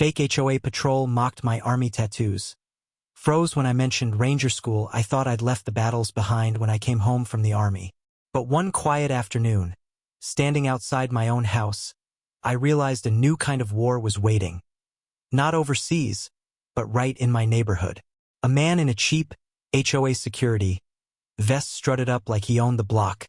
Fake HOA patrol mocked my army tattoos. Froze when I mentioned ranger school. I thought I'd left the battles behind when I came home from the army. But one quiet afternoon, standing outside my own house, I realized a new kind of war was waiting. Not overseas, but right in my neighborhood. A man in a cheap HOA security vest strutted up like he owned the block,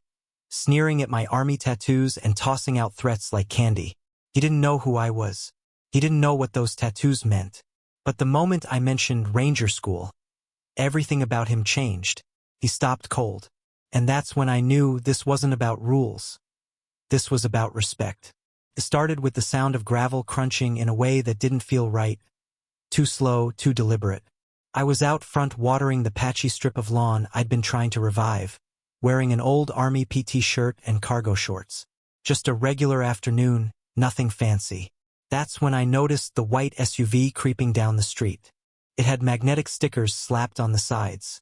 sneering at my army tattoos and tossing out threats like candy. He didn't know who I was. He didn't know what those tattoos meant. But the moment I mentioned ranger school, everything about him changed. He stopped cold. And that's when I knew this wasn't about rules. This was about respect. It started with the sound of gravel crunching in a way that didn't feel right. Too slow, too deliberate. I was out front watering the patchy strip of lawn I'd been trying to revive, wearing an old army PT shirt and cargo shorts. Just a regular afternoon, nothing fancy. That's when I noticed the white SUV creeping down the street. It had magnetic stickers slapped on the sides.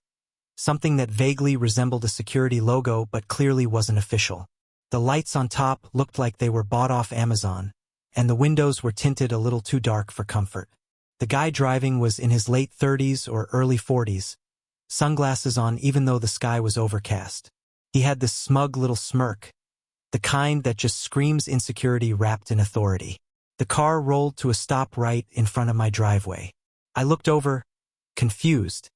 Something that vaguely resembled a security logo but clearly wasn't official. The lights on top looked like they were bought off Amazon, and the windows were tinted a little too dark for comfort. The guy driving was in his late 30s or early 40s, sunglasses on even though the sky was overcast. He had this smug little smirk, the kind that just screams insecurity wrapped in authority. The car rolled to a stop right in front of my driveway. I looked over, confused,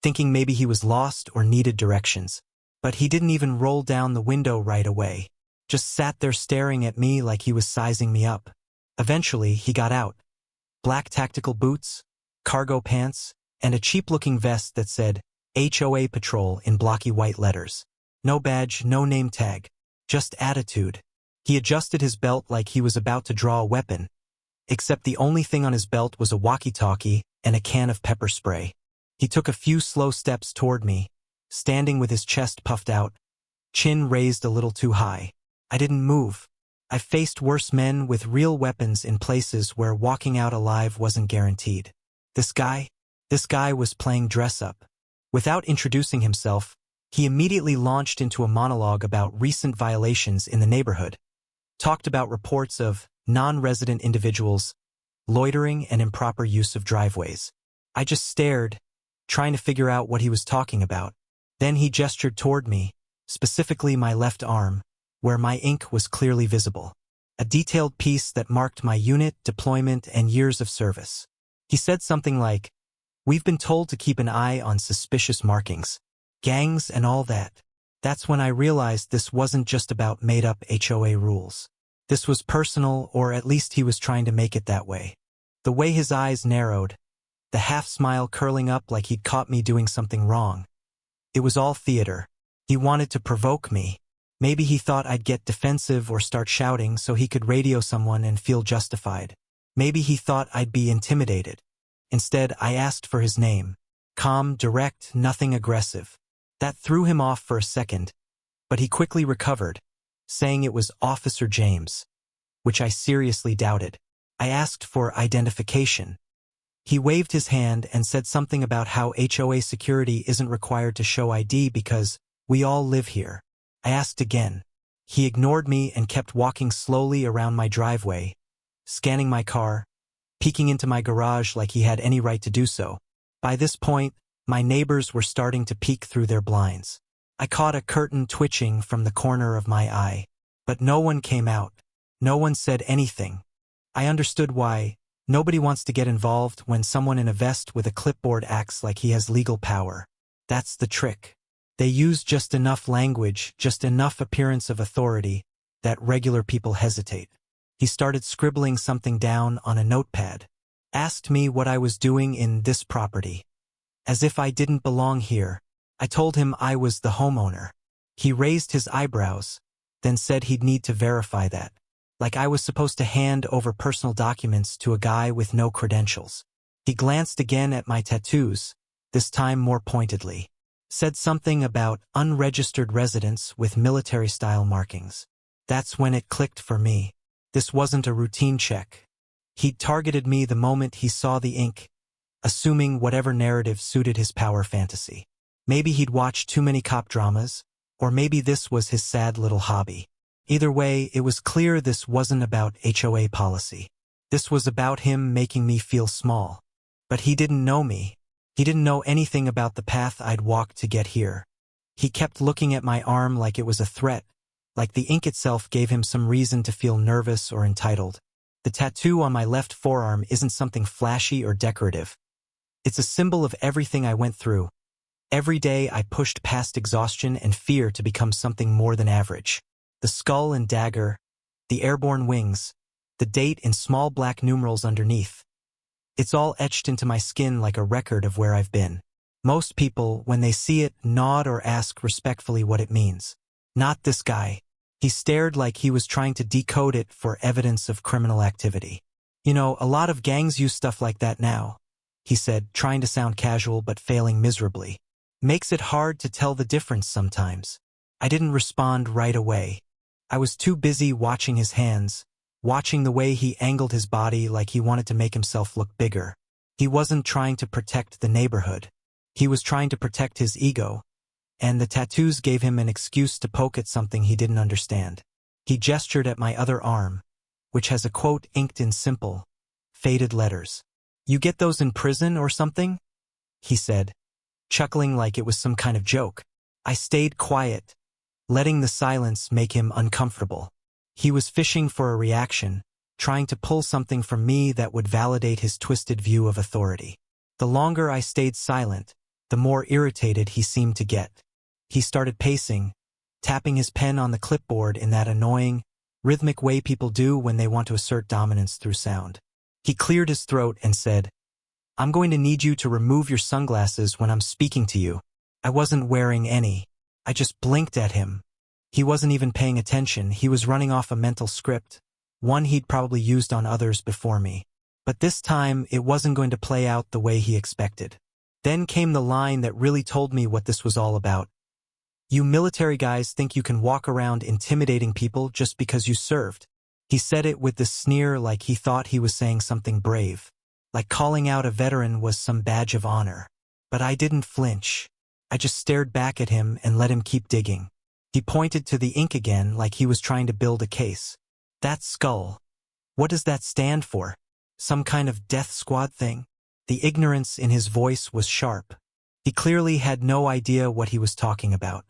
thinking maybe he was lost or needed directions. But he didn't even roll down the window right away, just sat there staring at me like he was sizing me up. Eventually, he got out. Black tactical boots, cargo pants, and a cheap-looking vest that said HOA Patrol in blocky white letters. No badge, no name tag, just attitude. He adjusted his belt like he was about to draw a weapon, except the only thing on his belt was a walkie-talkie and a can of pepper spray. He took a few slow steps toward me, standing with his chest puffed out, chin raised a little too high. I didn't move. I faced worse men with real weapons in places where walking out alive wasn't guaranteed. This guy was playing dress-up. Without introducing himself, he immediately launched into a monologue about recent violations in the neighborhood. Talked about reports of non-resident individuals, loitering and improper use of driveways. I just stared, trying to figure out what he was talking about. Then he gestured toward me, specifically my left arm, where my ink was clearly visible. A detailed piece that marked my unit, deployment, and years of service. He said something like, "We've been told to keep an eye on suspicious markings, gangs and all that." That's when I realized this wasn't just about made-up HOA rules. This was personal, or at least he was trying to make it that way. The way his eyes narrowed, the half-smile curling up like he'd caught me doing something wrong. It was all theater. He wanted to provoke me. Maybe he thought I'd get defensive or start shouting so he could radio someone and feel justified. Maybe he thought I'd be intimidated. Instead, I asked for his name. Calm, direct, nothing aggressive. That threw him off for a second, but he quickly recovered, saying it was Officer James, which I seriously doubted. I asked for identification. He waved his hand and said something about how HOA security isn't required to show ID because we all live here. I asked again. He ignored me and kept walking slowly around my driveway, scanning my car, peeking into my garage like he had any right to do so. By this point, my neighbors were starting to peek through their blinds. I caught a curtain twitching from the corner of my eye, but no one came out. No one said anything. I understood why. Nobody wants to get involved when someone in a vest with a clipboard acts like he has legal power. That's the trick. They use just enough language, just enough appearance of authority, that regular people hesitate. He started scribbling something down on a notepad. Asked me what I was doing in this property. As if I didn't belong here. I told him I was the homeowner. He raised his eyebrows, then said he'd need to verify that. Like I was supposed to hand over personal documents to a guy with no credentials. He glanced again at my tattoos, this time more pointedly. Said something about unregistered residents with military-style markings. That's when it clicked for me. This wasn't a routine check. He'd targeted me the moment he saw the ink, assuming whatever narrative suited his power fantasy. Maybe he'd watched too many cop dramas, or maybe this was his sad little hobby. Either way, it was clear this wasn't about HOA policy. This was about him making me feel small. But he didn't know me. He didn't know anything about the path I'd walked to get here. He kept looking at my arm like it was a threat, like the ink itself gave him some reason to feel nervous or entitled. The tattoo on my left forearm isn't something flashy or decorative. It's a symbol of everything I went through. Every day I pushed past exhaustion and fear to become something more than average. The skull and dagger, the airborne wings, the date in small black numerals underneath. It's all etched into my skin like a record of where I've been. Most people, when they see it, nod or ask respectfully what it means. Not this guy. He stared like he was trying to decode it for evidence of criminal activity. You know, a lot of gangs use stuff like that now, he said, trying to sound casual but failing miserably. Makes it hard to tell the difference sometimes. I didn't respond right away. I was too busy watching his hands, watching the way he angled his body like he wanted to make himself look bigger. He wasn't trying to protect the neighborhood. He was trying to protect his ego, and the tattoos gave him an excuse to poke at something he didn't understand. He gestured at my other arm, which has a quote inked in simple, faded letters. "You get those in prison or something?" he said, chuckling like it was some kind of joke. I stayed quiet, letting the silence make him uncomfortable. He was fishing for a reaction, trying to pull something from me that would validate his twisted view of authority. The longer I stayed silent, the more irritated he seemed to get. He started pacing, tapping his pen on the clipboard in that annoying, rhythmic way people do when they want to assert dominance through sound. He cleared his throat and said, "I'm going to need you to remove your sunglasses when I'm speaking to you." I wasn't wearing any. I just blinked at him. He wasn't even paying attention. He was running off a mental script, one he'd probably used on others before me. But this time, it wasn't going to play out the way he expected. Then came the line that really told me what this was all about. "You military guys think you can walk around intimidating people just because you served." He said it with this sneer like he thought he was saying something brave, like calling out a veteran was some badge of honor. But I didn't flinch. I just stared back at him and let him keep digging. He pointed to the ink again like he was trying to build a case. "That skull. What does that stand for? Some kind of death squad thing?" The ignorance in his voice was sharp. He clearly had no idea what he was talking about.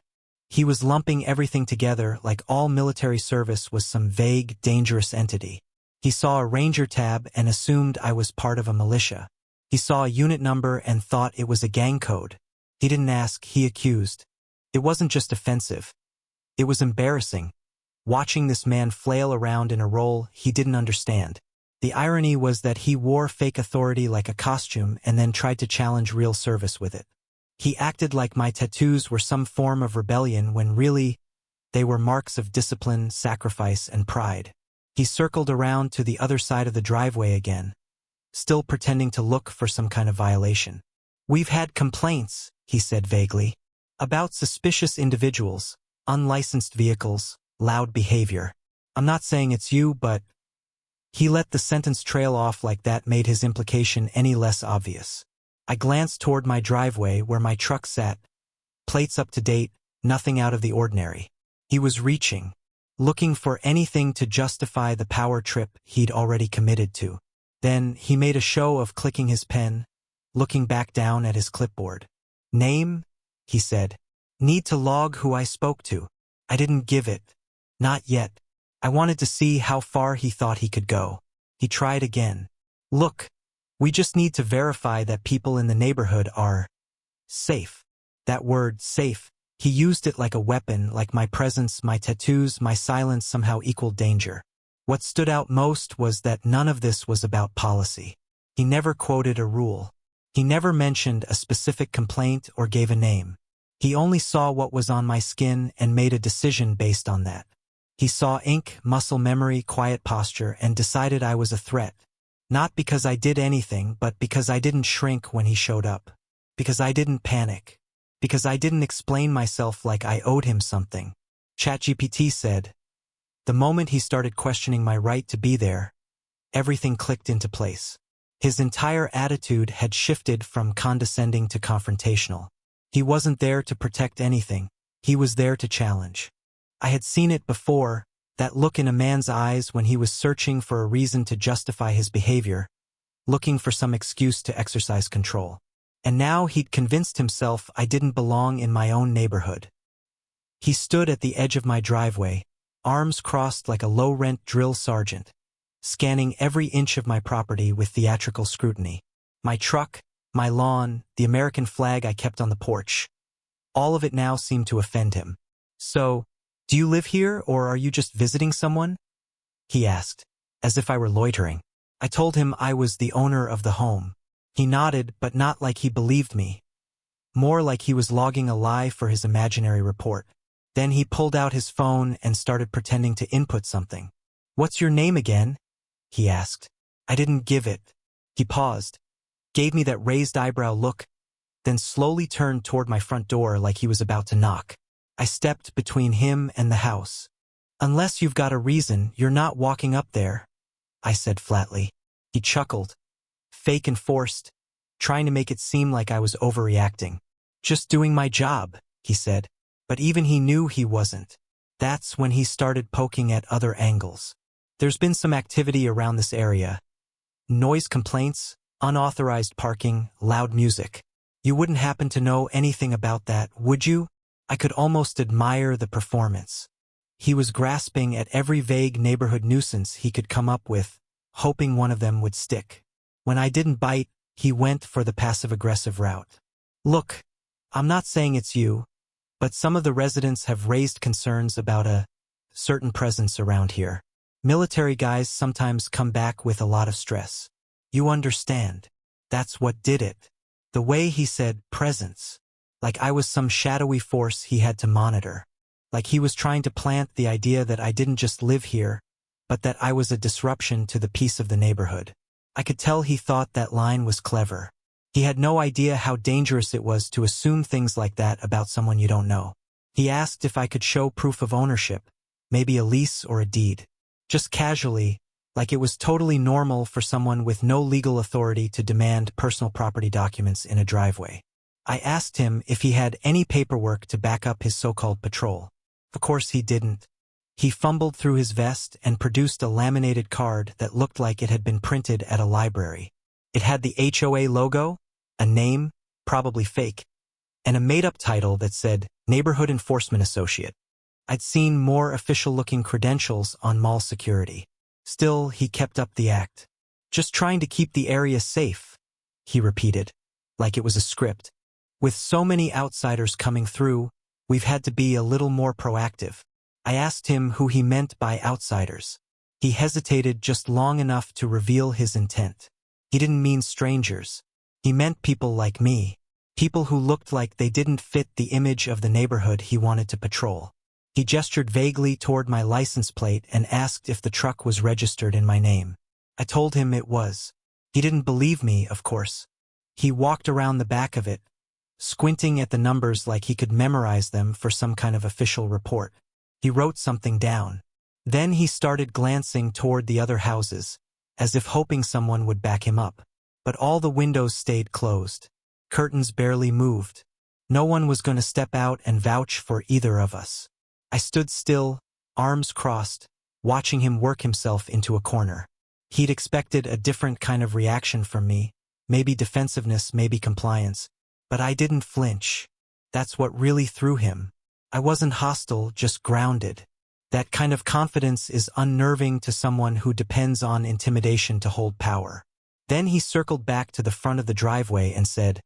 He was lumping everything together like all military service was some vague, dangerous entity. He saw a ranger tab and assumed I was part of a militia. He saw a unit number and thought it was a gang code. He didn't ask, he accused. It wasn't just offensive. It was embarrassing. Watching this man flail around in a role he didn't understand. The irony was that he wore fake authority like a costume and then tried to challenge real service with it. He acted like my tattoos were some form of rebellion when really, they were marks of discipline, sacrifice, and pride. He circled around to the other side of the driveway again, still pretending to look for some kind of violation. "We've had complaints," he said vaguely, "about suspicious individuals, unlicensed vehicles, loud behavior. I'm not saying it's you, but..." He let the sentence trail off like that made his implication any less obvious. I glanced toward my driveway where my truck sat, plates up to date, nothing out of the ordinary. He was reaching, looking for anything to justify the power trip he'd already committed to. Then he made a show of clicking his pen, looking back down at his clipboard. "Name?" he said. "Need to log who I spoke to." I didn't give it. Not yet. I wanted to see how far he thought he could go. He tried again. "Look, we just need to verify that people in the neighborhood are safe." That word, safe, he used it like a weapon, like my presence, my tattoos, my silence somehow equaled danger. What stood out most was that none of this was about policy. He never quoted a rule. He never mentioned a specific complaint or gave a name. He only saw what was on my skin and made a decision based on that. He saw ink, muscle memory, quiet posture, and decided I was a threat. Not because I did anything, but because I didn't shrink when he showed up. Because I didn't panic. Because I didn't explain myself like I owed him something. ChatGPT said. The moment he started questioning my right to be there, everything clicked into place. His entire attitude had shifted from condescending to confrontational. He wasn't there to protect anything. He was there to challenge. I had seen it before, That look in a man's eyes when he was searching for a reason to justify his behavior, looking for some excuse to exercise control. And now he'd convinced himself I didn't belong in my own neighborhood. He stood at the edge of my driveway, arms crossed like a low-rent drill sergeant, scanning every inch of my property with theatrical scrutiny. My truck, my lawn, the American flag I kept on the porch. All of it now seemed to offend him. "So, do you live here, or are you just visiting someone?" he asked, as if I were loitering. I told him I was the owner of the home. He nodded, but not like he believed me. More like he was logging a lie for his imaginary report. Then he pulled out his phone and started pretending to input something. "What's your name again?" he asked. I didn't give it. He paused, gave me that raised eyebrow look, then slowly turned toward my front door like he was about to knock. I stepped between him and the house. "Unless you've got a reason, you're not walking up there," I said flatly. He chuckled, fake and forced, trying to make it seem like I was overreacting. "Just doing my job," he said. But even he knew he wasn't. That's when he started poking at other angles. "There's been some activity around this area. Noise complaints, unauthorized parking, loud music. You wouldn't happen to know anything about that, would you?" I could almost admire the performance. He was grasping at every vague neighborhood nuisance he could come up with, hoping one of them would stick. When I didn't bite, he went for the passive-aggressive route. "Look, I'm not saying it's you, but some of the residents have raised concerns about a certain presence around here. Military guys sometimes come back with a lot of stress. You understand. That's what did it." The way he said presence, like I was some shadowy force he had to monitor. Like he was trying to plant the idea that I didn't just live here, but that I was a disruption to the peace of the neighborhood. I could tell he thought that line was clever. He had no idea how dangerous it was to assume things like that about someone you don't know. He asked if I could show proof of ownership, maybe a lease or a deed. Just casually, like it was totally normal for someone with no legal authority to demand personal property documents in a driveway. I asked him if he had any paperwork to back up his so-called patrol. Of course he didn't. He fumbled through his vest and produced a laminated card that looked like it had been printed at a library. It had the HOA logo, a name, probably fake, and a made-up title that said Neighborhood Enforcement Associate. I'd seen more official-looking credentials on mall security. Still, he kept up the act. "Just trying to keep the area safe," he repeated, like it was a script. "With so many outsiders coming through, we've had to be a little more proactive." I asked him who he meant by outsiders. He hesitated just long enough to reveal his intent. He didn't mean strangers. He meant people like me, people who looked like they didn't fit the image of the neighborhood he wanted to patrol. He gestured vaguely toward my license plate and asked if the truck was registered in my name. I told him it was. He didn't believe me, of course. He walked around the back of it, squinting at the numbers like he could memorize them for some kind of official report. He wrote something down. Then he started glancing toward the other houses, as if hoping someone would back him up. But all the windows stayed closed. Curtains barely moved. No one was going to step out and vouch for either of us. I stood still, arms crossed, watching him work himself into a corner. He'd expected a different kind of reaction from me, maybe defensiveness, maybe compliance. But I didn't flinch. That's what really threw him. I wasn't hostile, just grounded. That kind of confidence is unnerving to someone who depends on intimidation to hold power. Then he circled back to the front of the driveway and said,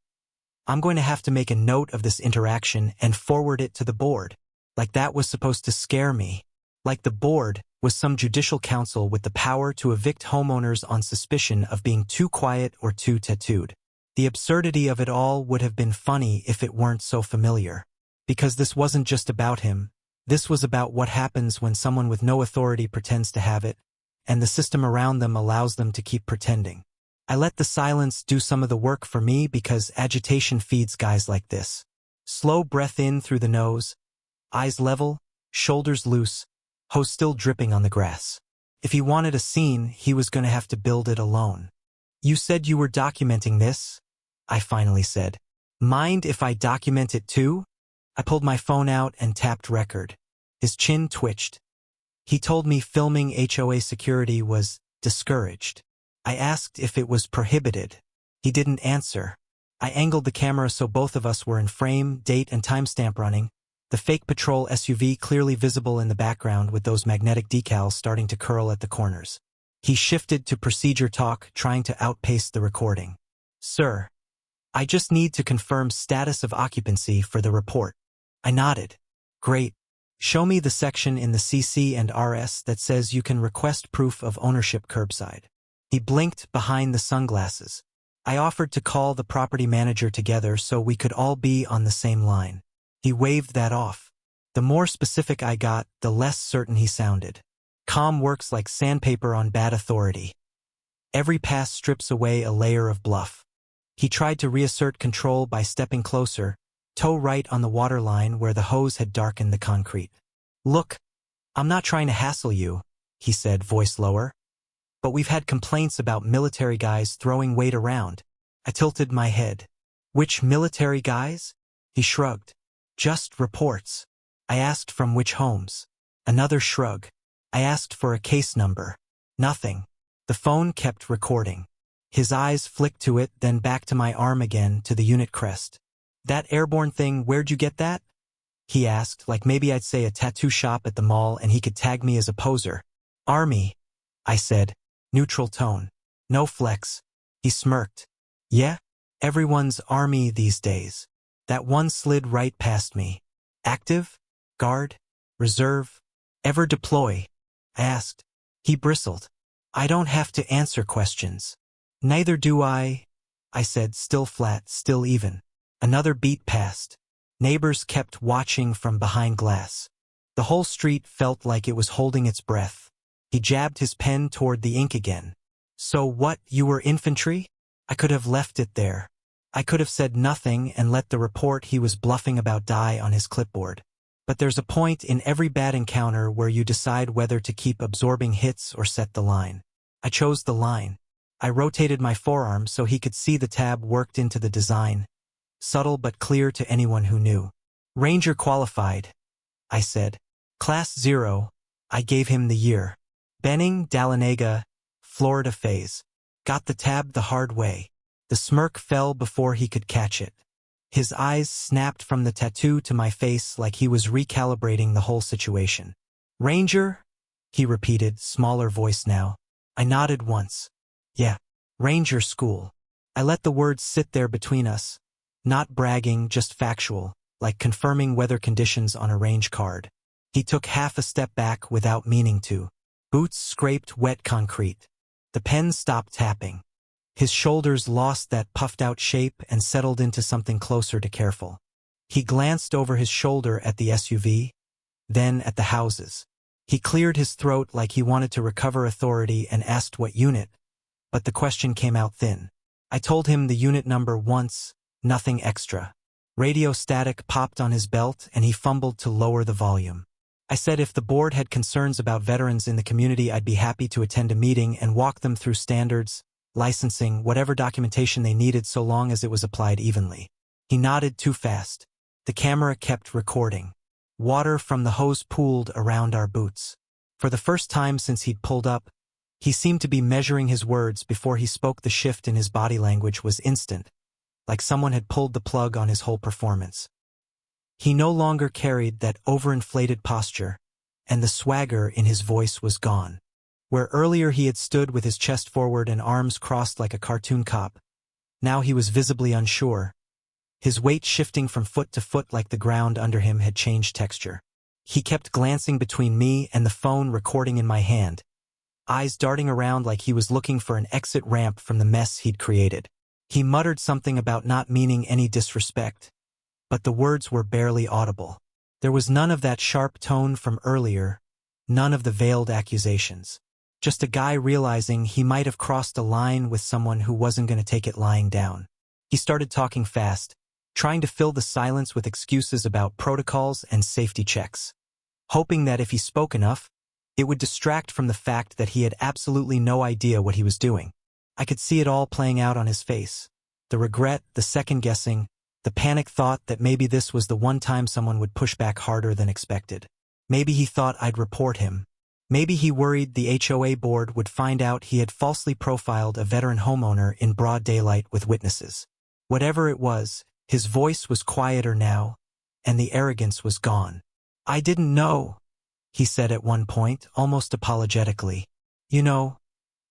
"I'm going to have to make a note of this interaction and forward it to the board." Like that was supposed to scare me. Like the board was some judicial council with the power to evict homeowners on suspicion of being too quiet or too tattooed. The absurdity of it all would have been funny if it weren't so familiar. Because this wasn't just about him. This was about what happens when someone with no authority pretends to have it, and the system around them allows them to keep pretending. I let the silence do some of the work for me because agitation feeds guys like this. Slow breath in through the nose, eyes level, shoulders loose, hose still dripping on the grass. If he wanted a scene, he was going to have to build it alone. "You said you were documenting this?" I finally said. "Mind if I document it too?" I pulled my phone out and tapped record. His chin twitched. He told me filming HOA security was discouraged. I asked if it was prohibited. He didn't answer. I angled the camera so both of us were in frame, date and timestamp running, the fake patrol SUV clearly visible in the background with those magnetic decals starting to curl at the corners. He shifted to procedure talk, trying to outpace the recording. Sir, I just need to confirm status of occupancy for the report. I nodded. Great. Show me the section in the CC and RS that says you can request proof of ownership curbside. He blinked behind the sunglasses. I offered to call the property manager together so we could all be on the same line. He waved that off. The more specific I got, the less certain he sounded. Calm works like sandpaper on bad authority. Every pass strips away a layer of bluff. He tried to reassert control by stepping closer, toe right on the water line where the hose had darkened the concrete. Look, I'm not trying to hassle you, he said, voice lower. But we've had complaints about military guys throwing weight around. I tilted my head. Which military guys? He shrugged. Just reports. I asked from which homes. Another shrug. I asked for a case number. Nothing. The phone kept recording. His eyes flicked to it, then back to my arm again, to the unit crest. That airborne thing, where'd you get that? He asked, like maybe I'd say a tattoo shop at the mall and he could tag me as a poser. Army, I said, neutral tone. No flex. He smirked. Yeah? Everyone's Army these days. That one slid right past me. Active? Guard? Reserve? Ever deploy? I asked. He bristled. I don't have to answer questions. Neither do I said, still flat, still even. Another beat passed. Neighbors kept watching from behind glass. The whole street felt like it was holding its breath. He jabbed his pen toward the ink again. So what, you were infantry? I could have left it there. I could have said nothing and let the report he was bluffing about die on his clipboard. But there's a point in every bad encounter where you decide whether to keep absorbing hits or set the line. I chose the line. I rotated my forearm so he could see the tab worked into the design, subtle but clear to anyone who knew. Ranger qualified, I said. Class 0, I gave him the year. Benning, Dahlonega, Florida phase. Got the tab the hard way. The smirk fell before he could catch it. His eyes snapped from the tattoo to my face like he was recalibrating the whole situation. Ranger? He repeated, smaller voice now. I nodded once. Yeah, Ranger school. I let the words sit there between us. Not bragging, just factual, like confirming weather conditions on a range card. He took half a step back without meaning to. Boots scraped wet concrete. The pen stopped tapping. His shoulders lost that puffed-out shape and settled into something closer to careful. He glanced over his shoulder at the SUV, then at the houses. He cleared his throat like he wanted to recover authority and asked what unit, but the question came out thin. I told him the unit number once, nothing extra. Radio static popped on his belt and he fumbled to lower the volume. I said if the board had concerns about veterans in the community, I'd be happy to attend a meeting and walk them through standards, licensing, whatever documentation they needed so long as it was applied evenly. He nodded too fast. The camera kept recording. Water from the hose pooled around our boots. For the first time since he'd pulled up, he seemed to be measuring his words before he spoke. The shift in his body language was instant, like someone had pulled the plug on his whole performance. He no longer carried that overinflated posture, and the swagger in his voice was gone. Where earlier he had stood with his chest forward and arms crossed like a cartoon cop, now he was visibly unsure. His weight shifting from foot to foot like the ground under him had changed texture. He kept glancing between me and the phone recording in my hand, eyes darting around like he was looking for an exit ramp from the mess he'd created. He muttered something about not meaning any disrespect, but the words were barely audible. There was none of that sharp tone from earlier, none of the veiled accusations. Just a guy realizing he might have crossed a line with someone who wasn't going to take it lying down. He started talking fast, trying to fill the silence with excuses about protocols and safety checks, hoping that if he spoke enough, it would distract from the fact that he had absolutely no idea what he was doing. I could see it all playing out on his face. The regret, the second-guessing, the panic thought that maybe this was the one time someone would push back harder than expected. Maybe he thought I'd report him. Maybe he worried the HOA board would find out he had falsely profiled a veteran homeowner in broad daylight with witnesses. Whatever it was, his voice was quieter now, and the arrogance was gone. "I didn't know," he said at one point, almost apologetically. "You know,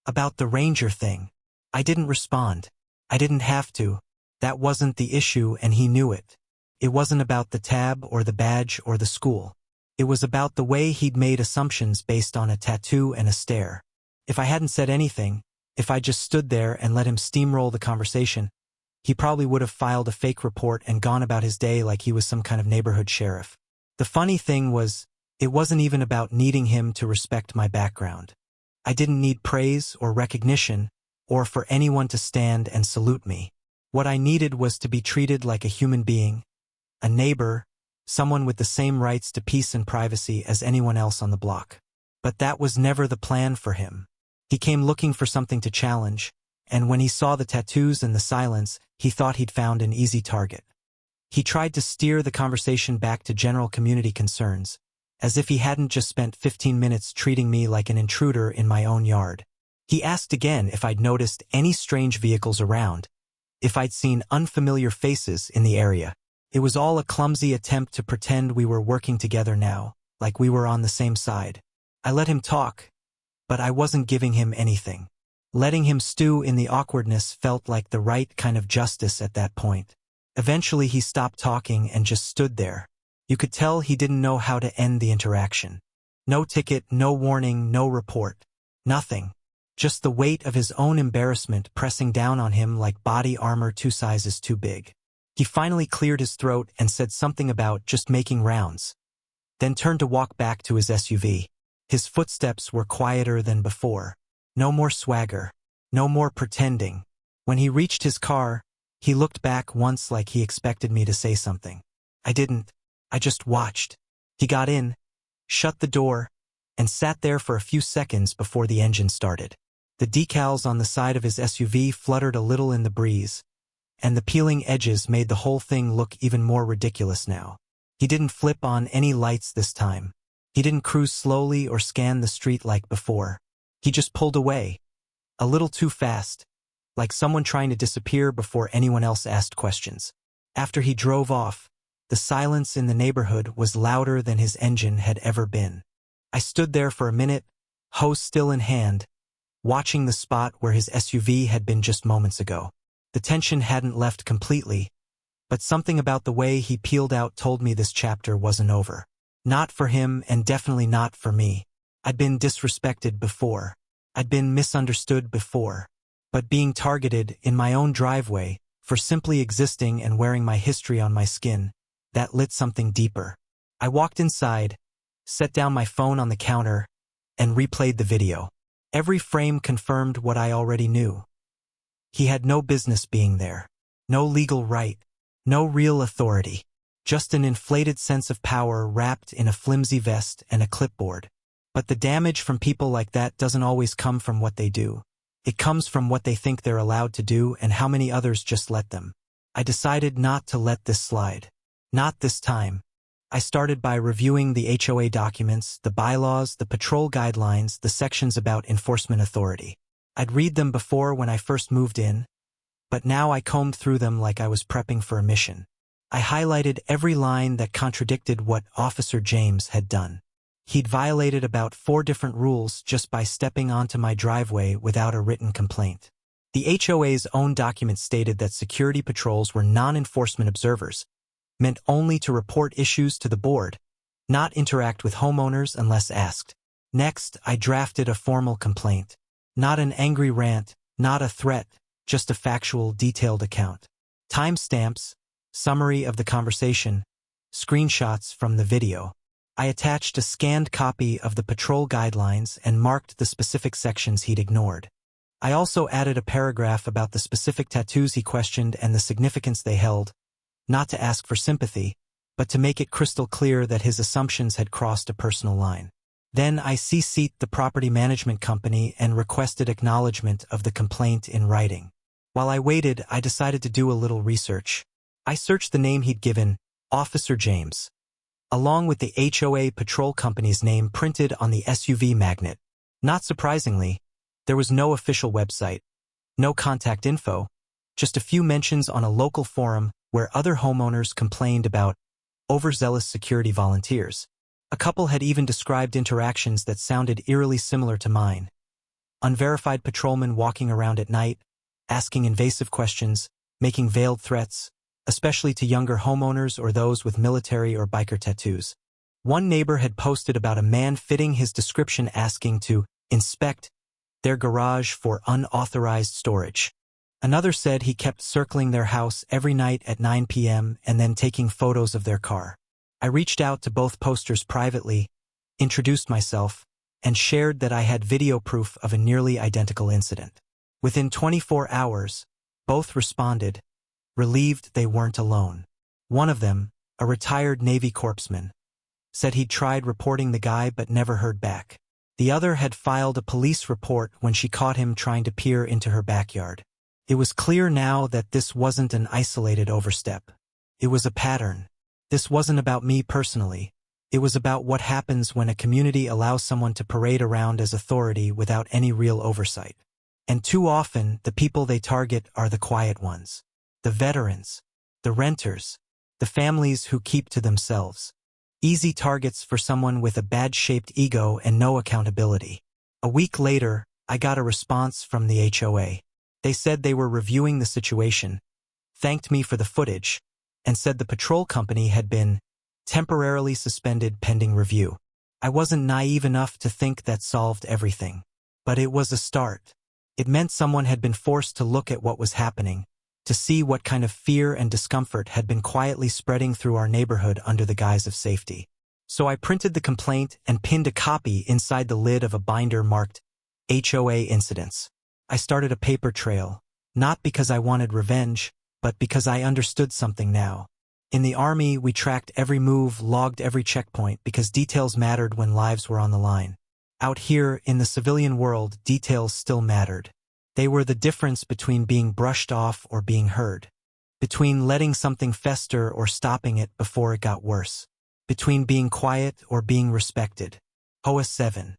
about the ranger thing." I didn't respond. I didn't have to. That wasn't the issue, and he knew it. It wasn't about the tab or the badge or the school. It was about the way he'd made assumptions based on a tattoo and a stare. If I hadn't said anything, if I just stood there and let him steamroll the conversation, he probably would have filed a fake report and gone about his day like he was some kind of neighborhood sheriff. The funny thing was, it wasn't even about needing him to respect my background. I didn't need praise or recognition, or for anyone to stand and salute me. What I needed was to be treated like a human being, a neighbor, someone with the same rights to peace and privacy as anyone else on the block. But that was never the plan for him. He came looking for something to challenge, and when he saw the tattoos and the silence, he thought he'd found an easy target. He tried to steer the conversation back to general community concerns, as if he hadn't just spent 15 minutes treating me like an intruder in my own yard. He asked again if I'd noticed any strange vehicles around, if I'd seen unfamiliar faces in the area. It was all a clumsy attempt to pretend we were working together now, like we were on the same side. I let him talk, but I wasn't giving him anything. Letting him stew in the awkwardness felt like the right kind of justice at that point. Eventually he stopped talking and just stood there. You could tell he didn't know how to end the interaction. No ticket, no warning, no report. Nothing. Just the weight of his own embarrassment pressing down on him like body armor 2 sizes too big. He finally cleared his throat and said something about just making rounds, then turned to walk back to his SUV. His footsteps were quieter than before. No more swagger. No more pretending. When he reached his car, he looked back once like he expected me to say something. I didn't. I just watched. He got in, shut the door, and sat there for a few seconds before the engine started. The decals on the side of his SUV fluttered a little in the breeze, and the peeling edges made the whole thing look even more ridiculous now. He didn't flip on any lights this time. He didn't cruise slowly or scan the street like before. He just pulled away, a little too fast, like someone trying to disappear before anyone else asked questions. After he drove off, the silence in the neighborhood was louder than his engine had ever been. I stood there for a minute, hose still in hand, watching the spot where his SUV had been just moments ago. The tension hadn't left completely, but something about the way he peeled out told me this chapter wasn't over. Not for him and definitely not for me. I'd been disrespected before. I'd been misunderstood before. But being targeted in my own driveway for simply existing and wearing my history on my skin, that lit something deeper. I walked inside, set down my phone on the counter, and replayed the video. Every frame confirmed what I already knew. He had no business being there. No legal right. No real authority. Just an inflated sense of power wrapped in a flimsy vest and a clipboard. But the damage from people like that doesn't always come from what they do. It comes from what they think they're allowed to do and how many others just let them. I decided not to let this slide. Not this time. I started by reviewing the HOA documents, the bylaws, the patrol guidelines, the sections about enforcement authority. I'd read them before when I first moved in, but now I combed through them like I was prepping for a mission. I highlighted every line that contradicted what Officer James had done. He'd violated about 4 different rules just by stepping onto my driveway without a written complaint. The HOA's own document stated that security patrols were non-enforcement observers, meant only to report issues to the board, not interact with homeowners unless asked. Next, I drafted a formal complaint. Not an angry rant, not a threat, just a factual, detailed account. Timestamps, summary of the conversation, screenshots from the video. I attached a scanned copy of the patrol guidelines and marked the specific sections he'd ignored. I also added a paragraph about the specific tattoos he questioned and the significance they held, not to ask for sympathy, but to make it crystal clear that his assumptions had crossed a personal line. Then I CC'd the property management company and requested acknowledgement of the complaint in writing. While I waited, I decided to do a little research. I searched the name he'd given, Officer James. along with the HOA patrol company's name printed on the SUV magnet. Not surprisingly, there was no official website, no contact info, just a few mentions on a local forum where other homeowners complained about overzealous security volunteers. A couple had even described interactions that sounded eerily similar to mine. Unverified patrolmen walking around at night, asking invasive questions, making veiled threats, especially to younger homeowners or those with military or biker tattoos. One neighbor had posted about a man fitting his description asking to inspect their garage for unauthorized storage. Another said he kept circling their house every night at 9 p.m. and then taking photos of their car. I reached out to both posters privately, introduced myself, and shared that I had video proof of a nearly identical incident. Within 24 hours, both responded, relieved they weren't alone. One of them, a retired Navy corpsman, said he'd tried reporting the guy but never heard back. The other had filed a police report when she caught him trying to peer into her backyard. It was clear now that this wasn't an isolated overstep. It was a pattern. This wasn't about me personally. It was about what happens when a community allows someone to parade around as authority without any real oversight. And too often, the people they target are the quiet ones. The veterans, the renters, the families who keep to themselves. Easy targets for someone with a bad-shaped ego and no accountability. A week later, I got a response from the HOA. They said they were reviewing the situation, thanked me for the footage, and said the patrol company had been temporarily suspended pending review. I wasn't naive enough to think that solved everything. But it was a start. It meant someone had been forced to look at what was happening, to see what kind of fear and discomfort had been quietly spreading through our neighborhood under the guise of safety. So I printed the complaint and pinned a copy inside the lid of a binder marked HOA Incidents. I started a paper trail, not because I wanted revenge, but because I understood something now. In the Army, we tracked every move, logged every checkpoint, because details mattered when lives were on the line. Out here, in the civilian world, details still mattered. They were the difference between being brushed off or being heard, between letting something fester or stopping it before it got worse, between being quiet or being respected. HOA 7.